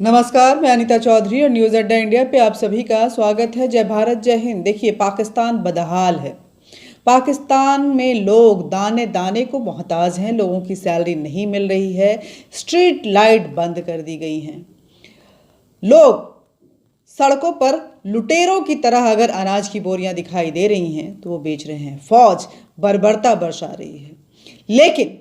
नमस्कार, मैं अनीता चौधरी और न्यूज़ अड्डा इंडिया पे आप सभी का स्वागत है। जय भारत, जय हिंद। देखिए, पाकिस्तान बदहाल है। पाकिस्तान में लोग दाने दाने को मोहताज हैं। लोगों की सैलरी नहीं मिल रही है। स्ट्रीट लाइट बंद कर दी गई हैं। लोग सड़कों पर लुटेरों की तरह अगर अनाज की बोरियां दिखाई दे रही हैं तो वो बेच रहे हैं। फौज बर्बरता बरसा रही है, लेकिन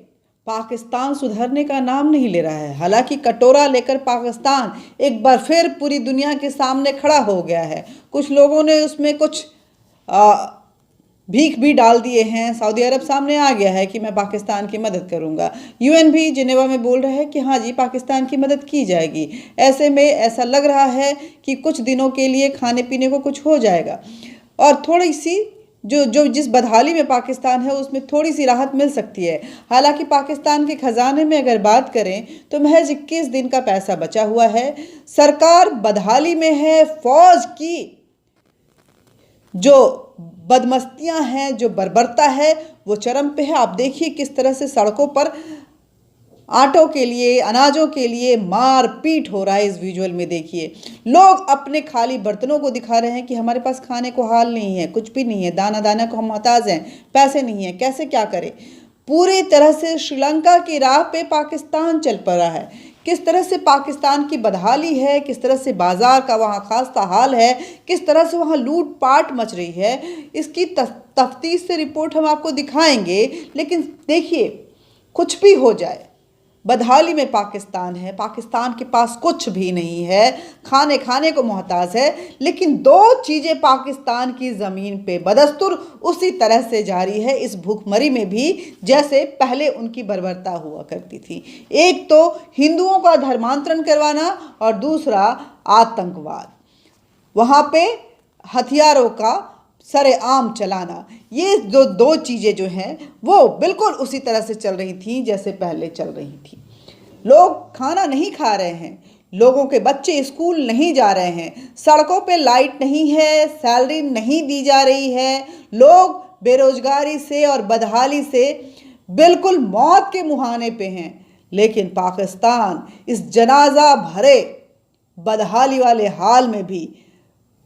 पाकिस्तान सुधरने का नाम नहीं ले रहा है। हालांकि कटोरा लेकर पाकिस्तान एक बार फिर पूरी दुनिया के सामने खड़ा हो गया है। कुछ लोगों ने उसमें कुछ भीख भी डाल दिए हैं। सऊदी अरब सामने आ गया है कि मैं पाकिस्तान की मदद करूंगा। यूएन भी जिनेवा में बोल रहा है कि हाँ जी, पाकिस्तान की मदद की जाएगी। ऐसे में ऐसा लग रहा है कि कुछ दिनों के लिए खाने पीने को कुछ हो जाएगा और थोड़ी सी जिस बदहाली में पाकिस्तान है उसमें थोड़ी सी राहत मिल सकती है। हालांकि पाकिस्तान के खजाने में अगर बात करें तो महज 21 दिन का पैसा बचा हुआ है। सरकार बदहाली में है। फौज की जो बदमस्तियां हैं, जो बर्बरता है, वो चरम पे है। आप देखिए किस तरह से सड़कों पर आटों के लिए, अनाजों के लिए मार पीट हो रहा है। इस विजुअल में देखिए, लोग अपने खाली बर्तनों को दिखा रहे हैं कि हमारे पास खाने को हाल नहीं है, कुछ भी नहीं है, दाना दाना को हम मोहताज हैं, पैसे नहीं है, कैसे क्या करें। पूरी तरह से श्रीलंका की राह पे पाकिस्तान चल पड़ा है। किस तरह से पाकिस्तान की बदहाली है, किस तरह से बाजार का वहाँ खास्ता हाल है, किस तरह से वहाँ लूट पाट मच रही है, इसकी तफ्तीश से रिपोर्ट हम आपको दिखाएंगे। लेकिन देखिए, कुछ भी हो जाए, बदहाली में पाकिस्तान है। पाकिस्तान के पास कुछ भी नहीं है, खाने को मोहताज है। लेकिन दो चीज़ें पाकिस्तान की ज़मीन पे बदस्तूर उसी तरह से जारी है, इस भूखमरी में भी, जैसे पहले उनकी बर्बरता हुआ करती थी। एक तो हिंदुओं का धर्मांतरण करवाना और दूसरा आतंकवाद, वहाँ पे हथियारों का सरेआम चलाना। ये जो दो चीज़ें जो हैं वो बिल्कुल उसी तरह से चल रही थी जैसे पहले चल रही थी। लोग खाना नहीं खा रहे हैं, लोगों के बच्चे स्कूल नहीं जा रहे हैं, सड़कों पे लाइट नहीं है, सैलरी नहीं दी जा रही है। लोग बेरोजगारी से और बदहाली से बिल्कुल मौत के मुहाने पे हैं। लेकिन पाकिस्तान इस जनाजा भरे बदहाली वाले हाल में भी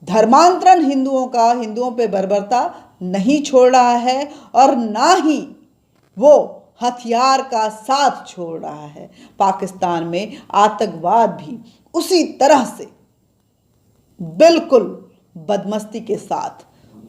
धर्मांतरण हिंदुओं पे बर्बरता नहीं छोड़ रहा है और ना ही वो हथियार का साथ छोड़ रहा है। पाकिस्तान में आतंकवाद भी उसी तरह से बिल्कुल बदमस्ती के साथ,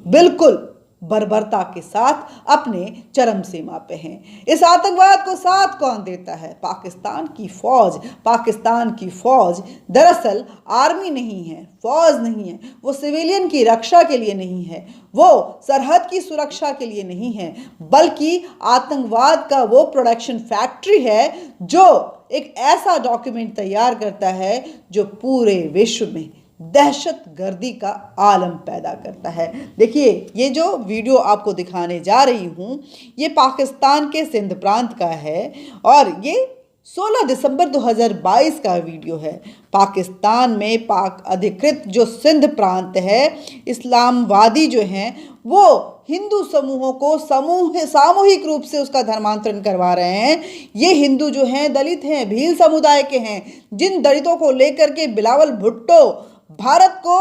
बिल्कुल बर्बरता के साथ अपने चरम सीमा पे हैं। इस आतंकवाद को साथ कौन देता है? पाकिस्तान की फौज। पाकिस्तान की फौज दरअसल आर्मी नहीं है, फौज नहीं है। वो सिविलियन की रक्षा के लिए नहीं है, वो सरहद की सुरक्षा के लिए नहीं है, बल्कि आतंकवाद का वो प्रोडक्शन फैक्ट्री है जो एक ऐसा डॉक्यूमेंट तैयार करता है जो पूरे विश्व में दहशतगर्दी का आलम पैदा करता है। देखिए, ये जो वीडियो आपको दिखाने जा रही हूँ ये पाकिस्तान के सिंध प्रांत का है और ये 16 दिसंबर 2022 का वीडियो है। पाकिस्तान में पाक अधिकृत जो सिंध प्रांत है, इस्लामवादी जो हैं वो हिंदू समूहों को सामूहिक रूप से उसका धर्मांतरण करवा रहे हैं। ये हिंदू जो हैं दलित हैं, भील समुदाय के हैं, जिन दलितों को लेकर के बिलावल भुट्टो भारत को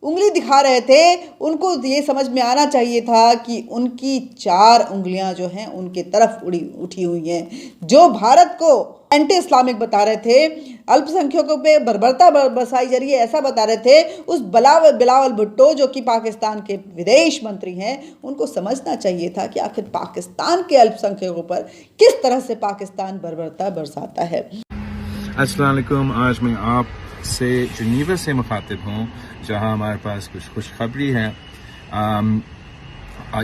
उंगली दिखा रहे थे। उनको ये समझ में आना चाहिए था कि उनकी 4 उंगलियां जो हैं उनके तरफ उठी हुई हैं। जो भारत को एंटी इस्लामिक बता रहे थे, अल्पसंख्यकों पे बर्बरता बरसाई जा रही है, ऐसा बता रहे थे, उस बिलावल भुट्टो जो कि पाकिस्तान के विदेश मंत्री हैं, उनको समझना चाहिए था कि आखिर पाकिस्तान के अल्पसंख्यकों पर किस तरह से पाकिस्तान बर्बरता बरसाता है। अस्सलाम वालेकुम। आज मैं आपसे जिनेवा से मुखातिब हूँ, जहाँ हमारे पास कुछ खुशखबरी है।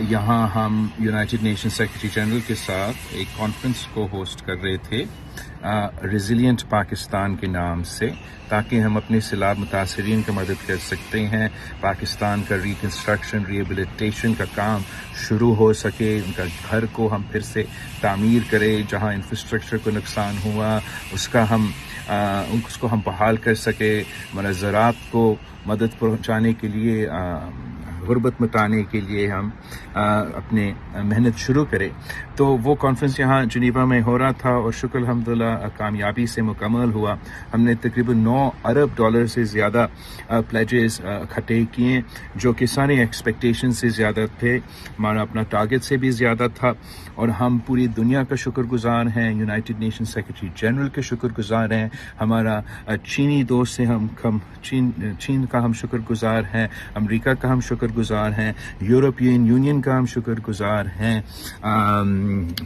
यहाँ हम यूनाइटेड नेशन सेक्रेटरी जनरल के साथ एक कॉन्फ्रेंस को होस्ट कर रहे थे रेजिलिएंट पाकिस्तान के नाम से, ताकि हम अपने सैलाब मुतासरीन की मदद कर सकते हैं। पाकिस्तान का रिकन्स्ट्रक्शन, रिहेबिलिटेशन का काम शुरू हो सके, उनका घर को हम फिर से तामीर करें, जहाँ इंफ्रास्ट्रक्चर को नुकसान हुआ उसका उसको हम बहाल कर सके, ज़राअत को मदद पहुँचाने के लिए, गुर्बत मिटाने के लिए हम अपने मेहनत शुरू करें। तो वो कॉन्फ्रेंस यहाँ जिनेवा में हो रहा था और शुक्र अल्हम्दुलिल्लाह कामयाबी से मुकम्मल हुआ। हमने तकरीबन $9 अरब से ज़्यादा प्लेजेस इकट्ठे किए, जो कि सारे एक्सपेक्टेशन से ज़्यादा थे, हमारा अपना टारगेट से भी ज़्यादा था। और हम पूरी दुनिया का शुक्रगुजार हैं, यूनाइटेड नेशन सेक्रेटरी जनरल के शुक्रगुजार हैं, हमारा चीनी दोस्त से चीन का हम शुक्रगुजार हैं, अमेरिका का हम शुक्रगुजार हैं, यूरोपियन यूनियन का हम शुक्रगुजार हैं,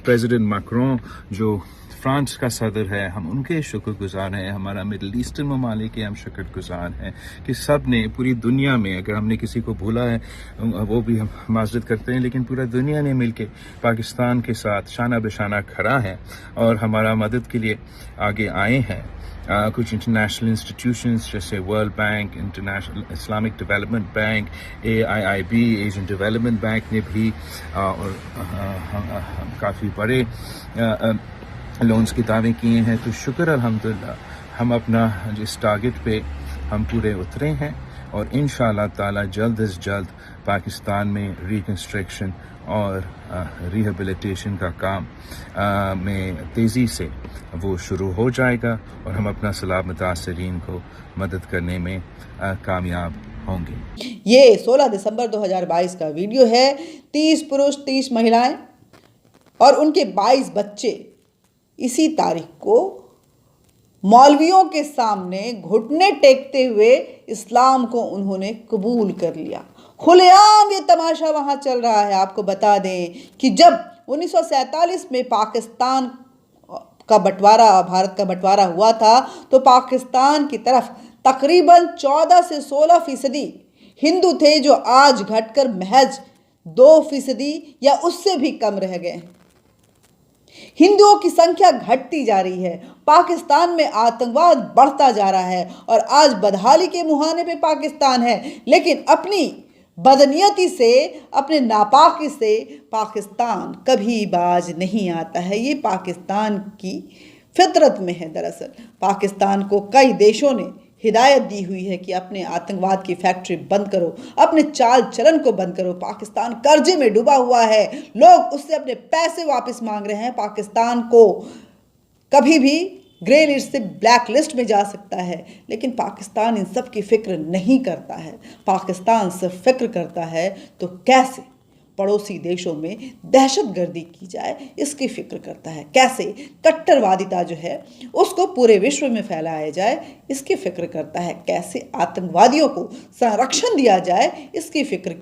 प्रेसिडेंट मैक्रोन जो फ्रांस का सदर है, हम उनके शुक्रगुजार हैं, हमारा मिडल ईस्टर्न ममालिक के हम शुक्रगुजार हैं कि सब ने पूरी दुनिया में, अगर हमने किसी को भूला है वो भी हम माजरत करते हैं, लेकिन पूरा दुनिया ने मिलके पाकिस्तान के साथ शाना बेशाना खड़ा है और हमारा मदद के लिए आगे आए हैं। कुछ इंटरनेशनल इंस्टीट्यूशंस जैसे world bank, international Islamic development bank, AIIB Asian development bank ने भी और काफ़ी बड़े लोन्स की दावे किए हैं। तो शुक्र अल्हम्दुलिल्लाह हम अपना इस टारगेट पे हम पूरे उतरे हैं और इंशाअल्लाह ताला जल्द अज जल्द पाकिस्तान में रिकंस्ट्रक्शन और रिहेबिलिटेशन का काम में तेज़ी से वो शुरू हो जाएगा और हम अपना सलाब मुतासरीन को मदद करने में कामयाब होंगे। ये 16 दिसंबर 2022 का वीडियो है। 30 पुरुष 30 महिलाएं और उनके 22 बच्चे इसी तारीख को मौलवियों के सामने घुटने टेकते हुए इस्लाम को उन्होंने कबूल कर लिया। खुलेआम ये तमाशा वहां चल रहा है। आपको बता दें कि जब 1947 में पाकिस्तान का बंटवारा, भारत का बंटवारा हुआ था, तो पाकिस्तान की तरफ तकरीबन 14 से 16% हिंदू थे, जो आज घटकर महज 2% या उससे भी कम रह गए। हिंदुओं की संख्या घटती जा रही है, पाकिस्तान में आतंकवाद बढ़ता जा रहा है और आज बदहाली के मुहाने पे पाकिस्तान है, लेकिन अपनी बदनीयती से, अपने नापाकी से पाकिस्तान कभी बाज नहीं आता है। ये पाकिस्तान की फितरत में है। दरअसल पाकिस्तान को कई देशों ने हिदायत दी हुई है कि अपने आतंकवाद की फैक्ट्री बंद करो, अपने चाल चलन को बंद करो। पाकिस्तान कर्जे में डूबा हुआ है, लोग उससे अपने पैसे वापस मांग रहे हैं। पाकिस्तान को कभी भी ग्रे लिस्ट से ब्लैक लिस्ट में जा सकता है, लेकिन पाकिस्तान इन सब की फिक्र नहीं करता है। पाकिस्तान सिर्फ फिक्र करता है तो कैसे पड़ोसी देशों में दहशतगर्दी की जाए, इसकी फिक्र करता है। कैसे कट्टरवादिता जो है उसको पूरे विश्व में फैलाया जाए, इसकी फिक्र करता है। कैसे आतंकवादियों को संरक्षण दिया जाए, इसकी फिक्र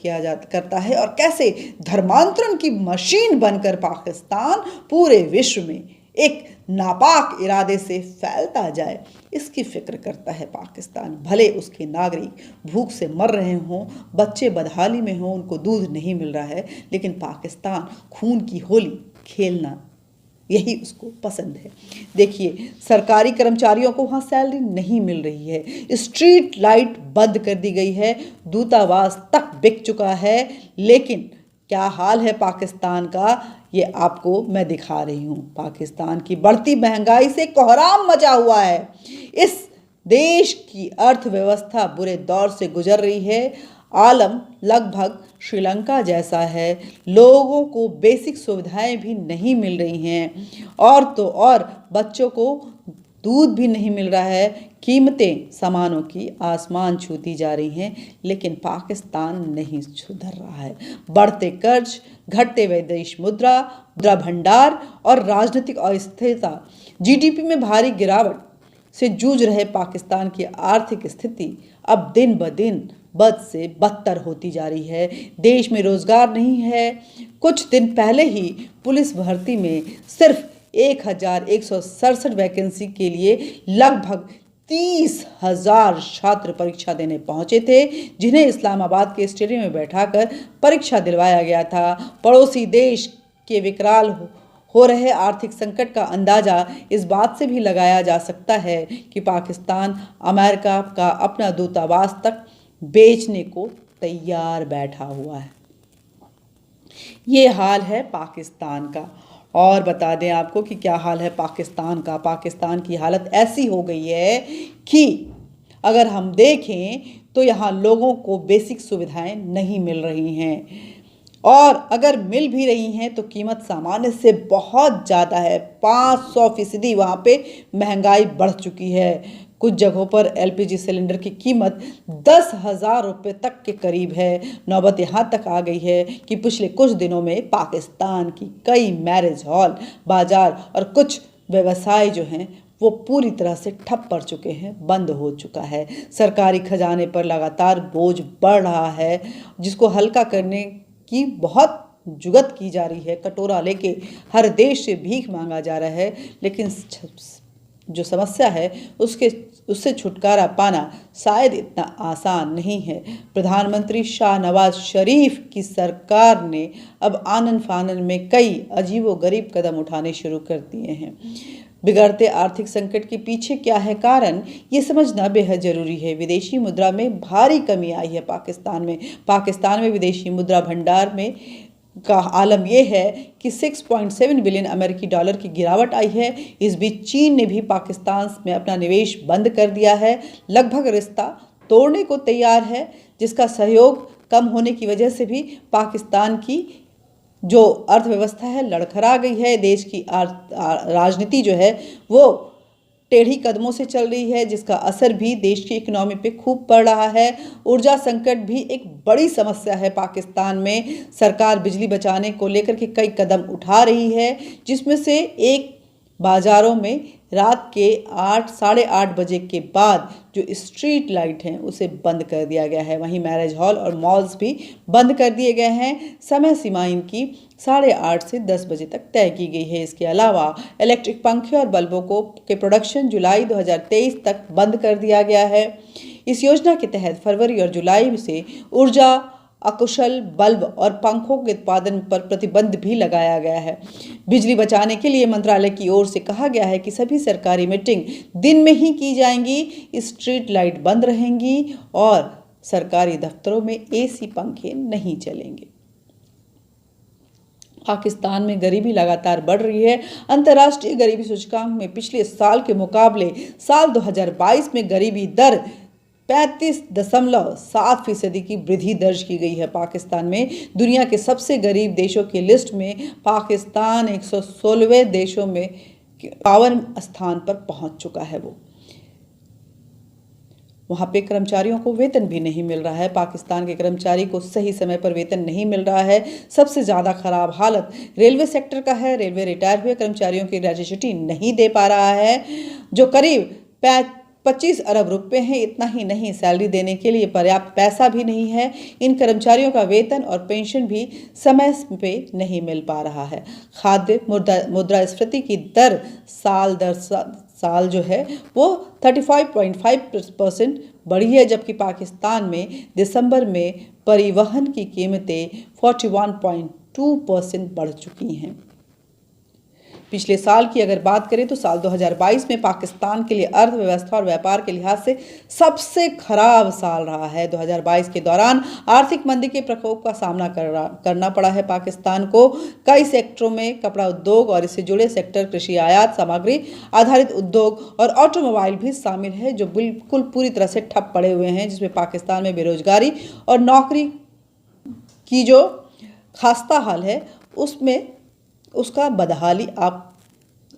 करता है। और कैसे धर्मांतरण की मशीन बनकर पाकिस्तान पूरे विश्व में एक नापाक इरादे से फैलता जाए, इसकी फिक्र करता है पाकिस्तान। भले उसके नागरिक भूख से मर रहे हों, बच्चे बदहाली में हों, उनको दूध नहीं मिल रहा है, लेकिन पाकिस्तान खून की होली खेलना यही उसको पसंद है। देखिए, सरकारी कर्मचारियों को वहाँ सैलरी नहीं मिल रही है, स्ट्रीट लाइट बंद कर दी गई है, दूतावास तक बिक चुका है। लेकिन क्या हाल है पाकिस्तान का, ये आपको मैं दिखा रही हूँ। पाकिस्तान की बढ़ती महंगाई से कोहराम मचा हुआ है। इस देश की अर्थव्यवस्था बुरे दौर से गुजर रही है। आलम लगभग श्रीलंका जैसा है, लोगों को बेसिक सुविधाएं भी नहीं मिल रही हैं, और तो और बच्चों को दूध भी नहीं मिल रहा है। कीमतें सामानों की आसमान छूती जा रही हैं, लेकिन पाकिस्तान नहीं सुधर रहा है। बढ़ते कर्ज, घटते विदेश मुद्रा, मुद्रा भंडार और राजनीतिक अस्थिरता, जीडीपी में भारी गिरावट से जूझ रहे पाकिस्तान की आर्थिक स्थिति अब दिन ब दिन बद से बदतर होती जा रही है। देश में रोजगार नहीं है। कुछ दिन पहले ही पुलिस भर्ती में सिर्फ 1167 वैकेंसी के लिए लगभग 30,000 छात्र परीक्षा देने पहुंचे थे, जिन्हें इस्लामाबाद के स्टेडियम में बैठाकर परीक्षा दिलवाया गया था। पड़ोसी देश के विकराल हो रहे आर्थिक संकट का अंदाजा इस बात से भी लगाया जा सकता है कि पाकिस्तान अमेरिका का अपना दूतावास तक बेचने को तैयार बैठा हुआ है। ये हाल है पाकिस्तान का। और बता दें आपको कि क्या हाल है पाकिस्तान का। पाकिस्तान की हालत ऐसी हो गई है कि अगर हम देखें तो यहाँ लोगों को बेसिक सुविधाएं नहीं मिल रही हैं। और अगर मिल भी रही हैं तो कीमत सामान्य से बहुत ज़्यादा है। 500% वहाँ पे महंगाई बढ़ चुकी है। कुछ जगहों पर एलपीजी सिलेंडर की कीमत 10,000 रुपये तक के करीब है। नौबत यहाँ तक आ गई है कि पिछले कुछ दिनों में पाकिस्तान की कई मैरिज हॉल, बाजार और कुछ व्यवसाय जो हैं वो पूरी तरह से ठप पड़ चुके हैं, बंद हो चुका है। सरकारी खजाने पर लगातार बोझ बढ़ रहा है, जिसको हल्का करने की बहुत जुगत की जा रही है। कटोरा लेके हर देश से भीख मांगा जा रहा है, लेकिन जो समस्या है उससे छुटकारा पाना शायद इतना आसान नहीं है। प्रधानमंत्री शाहनवाज शरीफ की सरकार ने अब आनन फानन में कई अजीबोगरीब कदम उठाने शुरू कर दिए हैं। बिगड़ते आर्थिक संकट के पीछे क्या है कारण, ये समझना बेहद जरूरी है। विदेशी मुद्रा में भारी कमी आई है पाकिस्तान में विदेशी मुद्रा भंडार में का आलम यह है कि 6.7 बिलियन अमेरिकी डॉलर की गिरावट आई है। इस बीच चीन ने भी पाकिस्तान में अपना निवेश बंद कर दिया है, लगभग रिश्ता तोड़ने को तैयार है, जिसका सहयोग कम होने की वजह से भी पाकिस्तान की जो अर्थव्यवस्था है लड़खड़ा गई है। देश की राजनीति जो है वो टेढ़ी कदमों से चल रही है, जिसका असर भी देश की इकोनॉमी पे खूब पड़ रहा है। ऊर्जा संकट भी एक बड़ी समस्या है पाकिस्तान में। सरकार बिजली बचाने को लेकर के कई कदम उठा रही है, जिसमें से एक बाजारों में रात के 8-8:30 बजे के बाद जो स्ट्रीट लाइट हैं उसे बंद कर दिया गया है। वहीं मैरिज हॉल और मॉल्स भी बंद कर दिए गए हैं। समय सीमा इनकी 8:30 से 10 बजे तक तय की गई है। इसके अलावा इलेक्ट्रिक पंखे और बल्बों के प्रोडक्शन जुलाई 2023 तक बंद कर दिया गया है। इस योजना के तहत फरवरी और जुलाई से ऊर्जा अकुशल बल्ब और पंखों के उत्पादन पर प्रतिबंध भी लगाया गया है। बिजली बचाने के लिए मंत्रालय की ओर से कहा गया है कि सभी सरकारी मीटिंग दिन में ही की जाएंगी, स्ट्रीट लाइट बंद रहेंगी और सरकारी दफ्तरों में एसी पंखे नहीं चलेंगे। पाकिस्तान में गरीबी लगातार बढ़ रही है। अंतर्राष्ट्रीय गरीबी सूचकांक में पिछले साल के मुकाबले साल 2022 में गरीबी दर 35.7% की वृद्धि दर्ज की गई है। पाकिस्तान में दुनिया के सबसे गरीब देशों की लिस्ट में पाकिस्तान 116वें देशों में 52 स्थान पर पहुंच चुका है। वहाँ पे कर्मचारियों को वेतन भी नहीं मिल रहा है। पाकिस्तान के कर्मचारी को सही समय पर वेतन नहीं मिल रहा है। सबसे ज़्यादा खराब हालत रेलवे सेक्टर का है। रेलवे रिटायर हुए कर्मचारियों की ग्रेजुएटी नहीं दे पा रहा है, जो करीब 25 अरब रुपए हैं। इतना ही नहीं, सैलरी देने के लिए पर्याप्त पैसा भी नहीं है। इन कर्मचारियों का वेतन और पेंशन भी समय पे नहीं मिल पा रहा है। खाद्य मुद्रास्फीति की दर साल दर साल जो है वो 35.5% बढ़ी है, जबकि पाकिस्तान में दिसंबर में परिवहन की कीमतें 41.2% बढ़ चुकी हैं। पिछले साल की अगर बात करें तो साल 2022 में पाकिस्तान के लिए अर्थव्यवस्था और व्यापार के लिहाज से सबसे खराब साल रहा है। 2022 के दौरान आर्थिक मंदी के प्रकोप का सामना करना पड़ा है पाकिस्तान को। कई सेक्टरों में कपड़ा उद्योग और इससे जुड़े सेक्टर, कृषि आयात सामग्री आधारित उद्योग और ऑटोमोबाइल भी शामिल है, जो बिल्कुल पूरी तरह से ठप पड़े हुए हैं, जिसमें पाकिस्तान में बेरोजगारी और नौकरी की जो खस्ता हाल है उसका बदहाली आप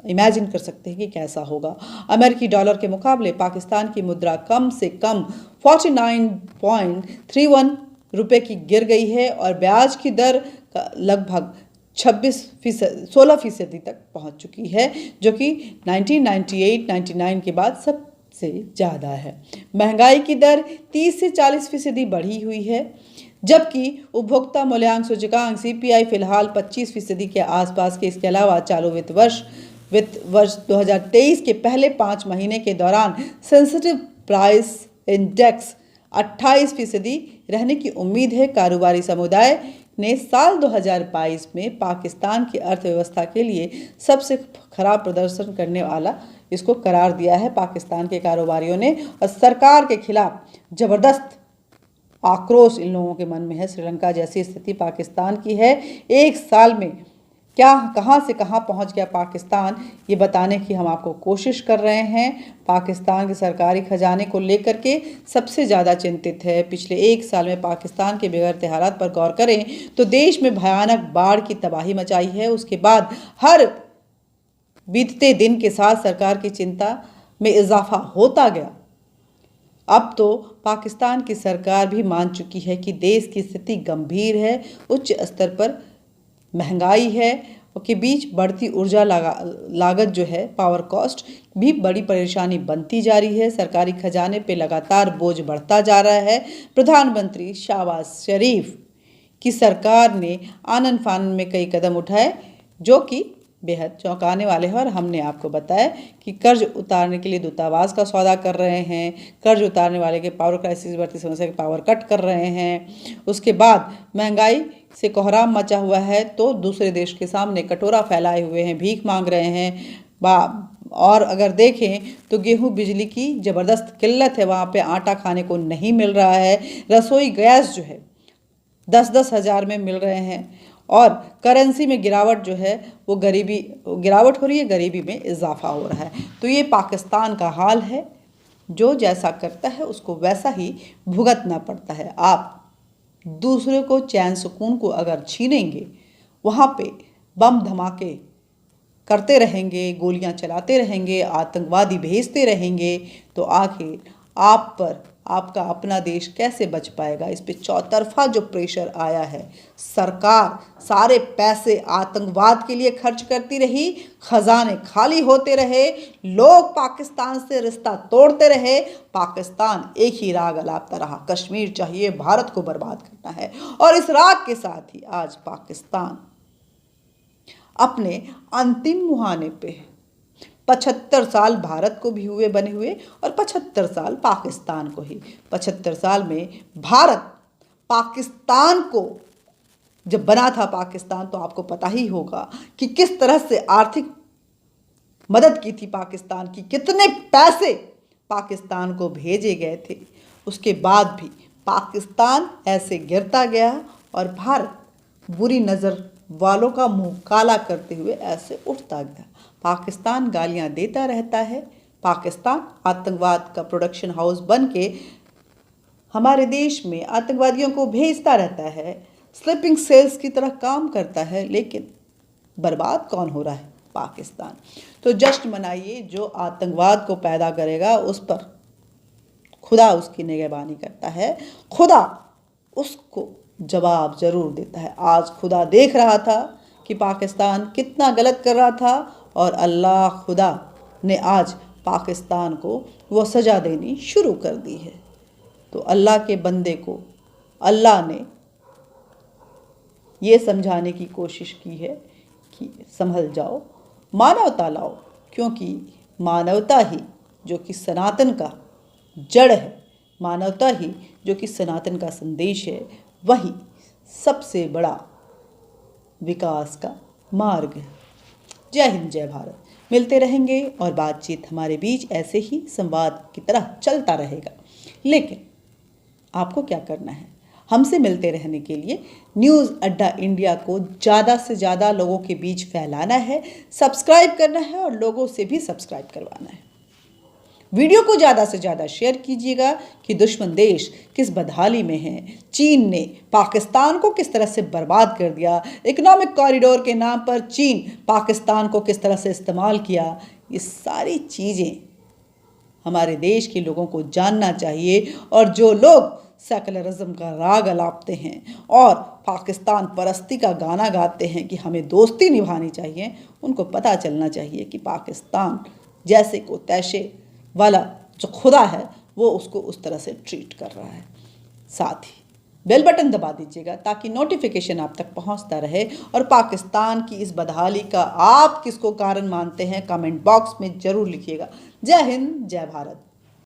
इमेजिन कर सकते हैं कि कैसा होगा। अमेरिकी डॉलर के मुकाबले पाकिस्तान की मुद्रा कम से कम 49.31 रुपए की गिर गई है और ब्याज की दर लगभग 16% तक पहुंच चुकी है, जो कि 1998-99 के बाद सबसे ज़्यादा है। महंगाई की दर 30 से 40% बढ़ी हुई है, जबकि उपभोक्ता मूल्यांक सूचकांक CPI फिलहाल 25% के आसपास के। इसके अलावा चालू वित्त वर्ष 2023 के पहले 5 महीने के दौरान सेंसिटिव प्राइस इंडेक्स 28% रहने की उम्मीद है। कारोबारी समुदाय ने साल 2022 में पाकिस्तान की अर्थव्यवस्था के लिए सबसे खराब प्रदर्शन करने वाला इसको करार दिया है। पाकिस्तान के कारोबारियों ने और सरकार के खिलाफ जबरदस्त आक्रोश इन लोगों के मन में है। श्रीलंका जैसी स्थिति पाकिस्तान की है। एक साल में क्या कहाँ से कहाँ पहुँच गया पाकिस्तान, ये बताने की हम आपको कोशिश कर रहे हैं। पाकिस्तान के सरकारी खजाने को लेकर के सबसे ज़्यादा चिंतित है। पिछले 1 साल में पाकिस्तान के बिगड़ते हालात पर गौर करें तो देश में भयानक बाढ़ की तबाही मचाई है। उसके बाद हर बीतते दिन के साथ सरकार की चिंता में इजाफा होता गया। अब तो पाकिस्तान की सरकार भी मान चुकी है कि देश की स्थिति गंभीर है। उच्च स्तर पर महंगाई है और के बीच बढ़ती ऊर्जा लागत जो है, पावर कॉस्ट भी बड़ी परेशानी बनती जा रही है। सरकारी खजाने पे लगातार बोझ बढ़ता जा रहा है। प्रधानमंत्री शहबाज शरीफ की सरकार ने आनन फानन में कई कदम उठाए जो कि बेहद चौंकाने वाले हैं। और हमने आपको बताया कि कर्ज उतारने के लिए दूतावास का सौदा कर रहे हैं, कर्ज उतारने वाले के पावर क्राइसिस बढ़ती समस्या के पावर कट कर रहे हैं। उसके बाद महंगाई से कोहराम मचा हुआ है तो दूसरे देश के सामने कटोरा फैलाए हुए हैं, भीख मांग रहे हैं। और अगर देखें तो गेहूं बिजली की ज़बरदस्त किल्लत है, वहाँ पे आटा खाने को नहीं मिल रहा है। रसोई गैस जो है 10-10 हज़ार में मिल रहे हैं और करेंसी में गिरावट जो है वो गिरावट हो रही है, गरीबी में इजाफा हो रहा है। तो ये पाकिस्तान का हाल है। जो जैसा करता है उसको वैसा ही भुगतना पड़ता है। आप दूसरे को चैन सुकून को अगर छीनेंगे, वहाँ पे बम धमाके करते रहेंगे, गोलियां चलाते रहेंगे, आतंकवादी भेजते रहेंगे, तो आखिर आप पर आपका अपना देश कैसे बच पाएगा। इस पे चौतरफा जो प्रेशर आया है, सरकार सारे पैसे आतंकवाद के लिए खर्च करती रही, खजाने खाली होते रहे, लोग पाकिस्तान से रिश्ता तोड़ते रहे, पाकिस्तान एक ही राग अलापता रहा, कश्मीर चाहिए, भारत को बर्बाद करना है। और इस राग के साथ ही आज पाकिस्तान अपने अंतिम मुहाने पे है। 75 साल भारत को भी हुए बने हुए और 75 साल पाकिस्तान को ही। 75 साल में भारत पाकिस्तान को जब बना था पाकिस्तान, तो आपको पता ही होगा कि किस तरह से आर्थिक मदद की थी पाकिस्तान की, कितने पैसे पाकिस्तान को भेजे गए थे। उसके बाद भी पाकिस्तान ऐसे गिरता गया और भारत बुरी नज़र वालों का मुंह काला करते हुए ऐसे उठता गया। पाकिस्तान गालियां देता रहता है, पाकिस्तान आतंकवाद का प्रोडक्शन हाउस बन के हमारे देश में आतंकवादियों को भेजता रहता है, स्लीपिंग सेल्स की तरह काम करता है, लेकिन बर्बाद कौन हो रहा है? पाकिस्तान। तो जश्न मनाइए, जो आतंकवाद को पैदा करेगा उस पर खुदा उसकी निगहबानी करता है, खुदा उसको जवाब जरूर देता है। आज खुदा देख रहा था कि पाकिस्तान कितना गलत कर रहा था और अल्लाह खुदा ने आज पाकिस्तान को वो सज़ा देनी शुरू कर दी है। तो अल्लाह के बंदे को अल्लाह ने ये समझाने की कोशिश की है कि संभल जाओ, मानवता लाओ, क्योंकि मानवता ही जो कि सनातन का जड़ है, मानवता ही जो कि सनातन का संदेश है, वही सबसे बड़ा विकास का मार्ग है। जय हिंद, जय भारत। मिलते रहेंगे और बातचीत हमारे बीच ऐसे ही संवाद की तरह चलता रहेगा। लेकिन आपको क्या करना है? हमसे मिलते रहने के लिए न्यूज़ अड्डा इंडिया को ज़्यादा से ज़्यादा लोगों के बीच फैलाना है, सब्सक्राइब करना है और लोगों से भी सब्सक्राइब करवाना है। वीडियो को ज़्यादा से ज़्यादा शेयर कीजिएगा कि दुश्मन देश किस बदहाली में है। चीन ने पाकिस्तान को किस तरह से बर्बाद कर दिया, इकोनॉमिक कॉरिडोर के नाम पर चीन पाकिस्तान को किस तरह से इस्तेमाल किया, ये सारी चीज़ें हमारे देश के लोगों को जानना चाहिए। और जो लोग सेकुलरिज्म का राग अलापते हैं और पाकिस्तान परस्ती का गाना गाते हैं कि हमें दोस्ती निभानी चाहिए, उनको पता चलना चाहिए कि पाकिस्तान जैसे को तैसे वाला जो खुदा है वो उसको उस तरह से ट्रीट कर रहा है। साथ ही बेल बटन दबा दीजिएगा ताकि नोटिफिकेशन आप तक पहुंचता रहे। और पाकिस्तान की इस बदहाली का आप किसको कारण मानते हैं, कमेंट बॉक्स में ज़रूर लिखिएगा। जय हिंद, जय भारत।